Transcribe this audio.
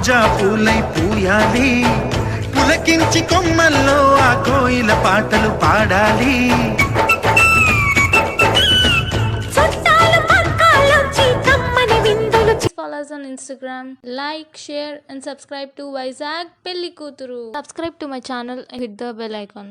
రోజా పూలై పూయాలి, పులకించి కొమ్మల్లో ఆ కోయిల పాటలు పాడాలి. Follow us on Instagram, like, share and subscribe to Vizag Pellikuthuru. Subscribe to my channel and hit the bell icon.